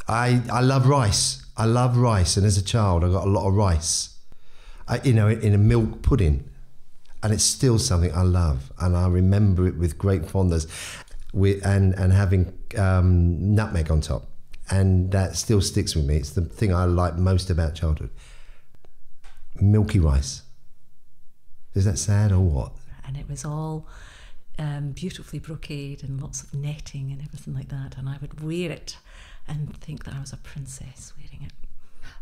I love rice. I love rice, and as a child, I got a lot of rice. In a milk pudding, and it's still something I love, and I remember it with great fondness, and having nutmeg on top, and that still sticks with me. It's the thing I like most about childhood. Milky rice. Is that sad or what? And it was all beautifully brocade and lots of netting and everything like that, and I would wear it and think that I was a princess wearing it.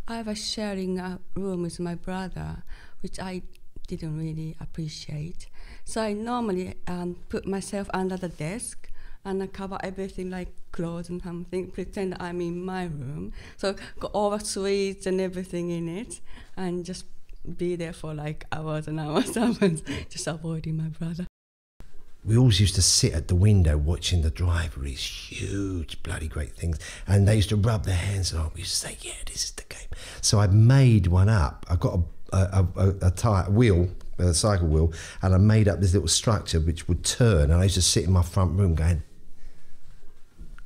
I was sharing a room with my brother, which I didn't really appreciate. So I normally put myself under the desk and I cover everything like clothes and something, pretend I'm in my room. So got all the sweets and everything in it and just be there for like hours and hours, just avoiding my brother. We always used to sit at the window watching the driver, these huge bloody great things, and they used to rub their hands on. We used to say, yeah, this is the game. So I made one up. I got a tyre wheel, a cycle wheel, and I made up this little structure which would turn, and I used to sit in my front room going,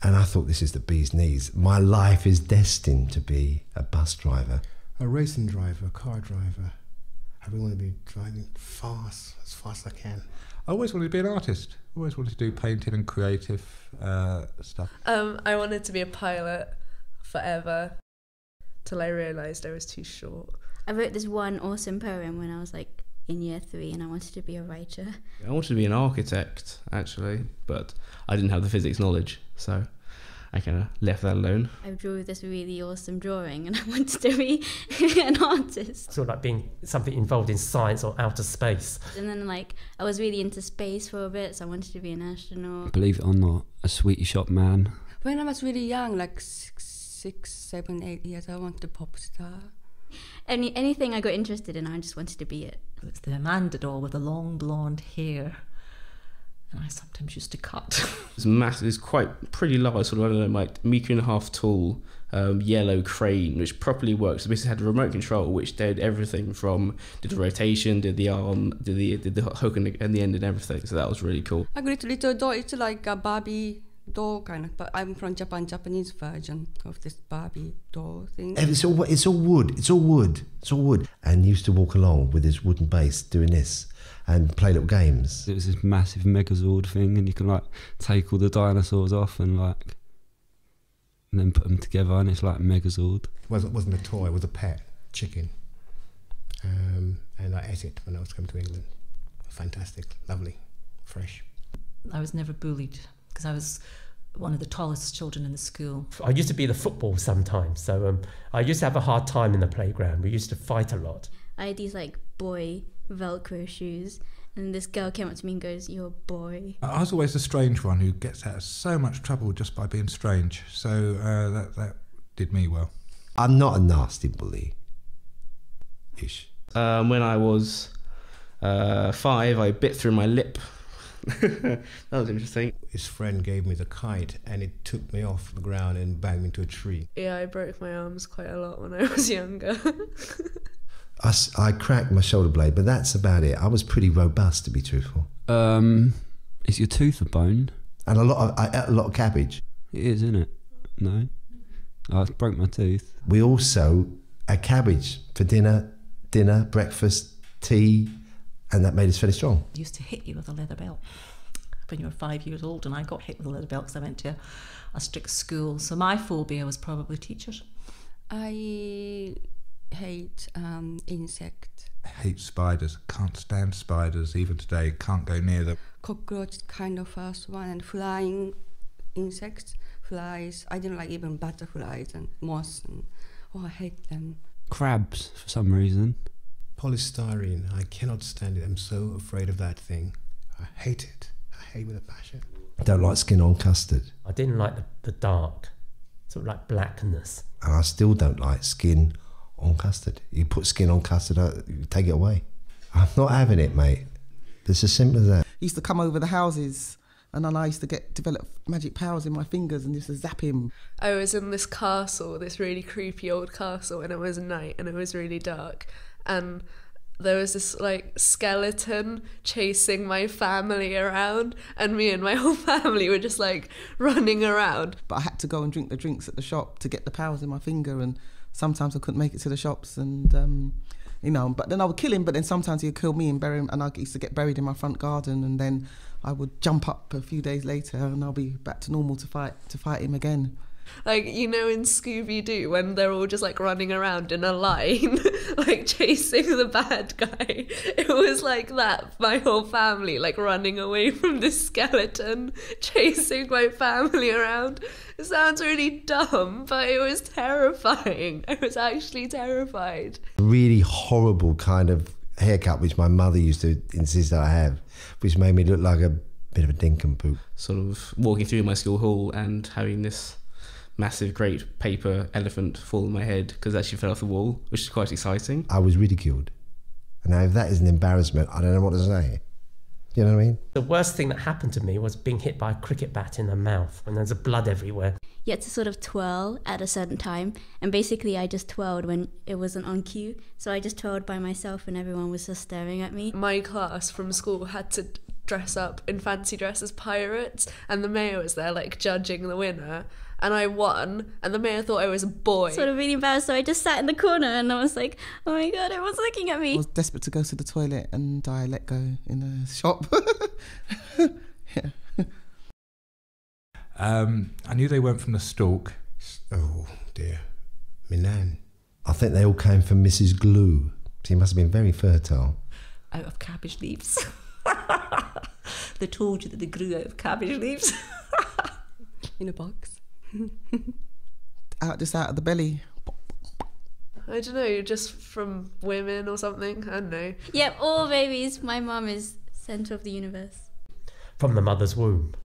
and I thought, this is the bee's knees. My life is destined to be a bus driver. A racing driver, a car driver. I really want to be driving fast, as fast as I can. I always wanted to be an artist. Always wanted to do painting and creative stuff. I wanted to be a pilot forever, till I realised I was too short. I wrote this one awesome poem when I was like in year 3 and I wanted to be a writer. I wanted to be an architect, actually, but I didn't have the physics knowledge, so I kind of left that alone. I drew this really awesome drawing and I wanted to be an artist. Sort of like being something involved in science or outer space. And then like I was really into space for a bit, so I wanted to be an astronaut. Believe it or not, a sweetie shop man. When I was really young, like 6, 7, 8 years, I wanted a pop star. Anything I got interested in, I just wanted to be it. It's the Amanda doll with the long blonde hair. And I sometimes used to cut. It's massive. It's quite pretty large, sort of, I don't know, like 1.5 metre tall yellow crane, which properly works. So basically had a remote control, which did everything from did the rotation, did the arm, did the hook and the end and everything. So that was really cool. I got a little doll. It's like a Barbie doll kind of, but I'm from Japanese version of this Barbie doll thing. And it's all wood. It's all wood. And he used to walk along with his wooden base doing this and play little games. It was this massive Megazord thing, and you can like take all the dinosaurs off and then put them together, and it's like Megazord. It wasn't a toy, it was a pet chicken. And I ate it when I was coming to England. Fantastic, lovely, fresh. I was never bullied because I was one of the tallest children in the school. I used to be the football sometimes, so I used to have a hard time in the playground. We used to fight a lot. I had these like boy Velcro shoes, and this girl came up to me and goes, "You're a boy." I was always the strange one who gets out of so much trouble just by being strange, so that did me well. I'm not a nasty bully. Ish. When I was 5, I bit through my lip. That was interesting. His friend gave me the kite and it took me off the ground and banged me into a tree. Yeah, I broke my arms quite a lot when I was younger. I cracked my shoulder blade, but that's about it. I was pretty robust, to be truthful. Is your tooth a bone? And I ate a lot of cabbage. It is, isn't it? No? I broke my tooth. We also had cabbage for dinner, breakfast, tea, and that made us fairly strong. I used to hit you with a leather belt when you were 5 years old, and I got hit with a leather belt because I went to a strict school. So my phobia was probably teachers. I hate insects. I hate spiders. Can't stand spiders. Even today, can't go near them. Cockroach kind of first one, and flying insects, flies. I didn't like even butterflies and moths. I hate them. Crabs, for some reason. Polystyrene, I cannot stand it. I'm so afraid of that thing. I hate it. I hate it with a passion. I don't like skin on custard. I didn't like the dark, sort of like blackness. And I still don't like skin on custard. You put skin on custard, you take it away. I'm not having it, mate. It's as simple as that. He used to come over the houses, and then I used to develop magic powers in my fingers and used to zap him. I was in this castle, this really creepy old castle, and it was night and it was really dark. And there was this like skeleton chasing my family around, and me and my whole family were just like running around. But I had to go and drink the drinks at the shop to get the powers in my finger, and sometimes I couldn't make it to the shops, and you know, but then I would kill him, but then sometimes he'd kill me and bury him, and I used to get buried in my front garden, and then I would jump up a few days later and I'll be back to normal to fight him again. Like, you know, in Scooby-Doo, when they're all just like running around in a line, like chasing the bad guy. It was like that, my whole family, like running away from this skeleton, chasing my family around. It sounds really dumb, but it was terrifying. I was actually terrified. Really horrible kind of haircut, which my mother used to insist that I have, which made me look like a bit of a nincompoop. Sort of walking through my school hall and having this massive great paper elephant fall on my head because it actually fell off the wall, which is quite exciting. I was ridiculed. And now if that is an embarrassment, I don't know what to say. You know what I mean? The worst thing that happened to me was being hit by a cricket bat in the mouth, and there's blood everywhere. You had to sort of twirl at a certain time, and basically I just twirled when it wasn't on cue, so I just twirled by myself and everyone was just staring at me. My class from school had to dress up in fancy dress as pirates, and the mayor was there like judging the winner, and I won, and the mayor thought I was a boy. Sort of really embarrassed, so I just sat in the corner and I was like, oh my god, everyone's looking at me. I was desperate to go to the toilet and I let go in a shop. Yeah. I knew they weren't from the stalk. Oh dear, my nan. I think they all came from Mrs. Glue. She must have been very fertile. Out of cabbage leaves. They told you that they grew out of cabbage leaves. In a box. Just out of the belly. I don't know, just from women or something. I don't know. Yep, all babies. My mum is centre of the universe. From the mother's womb.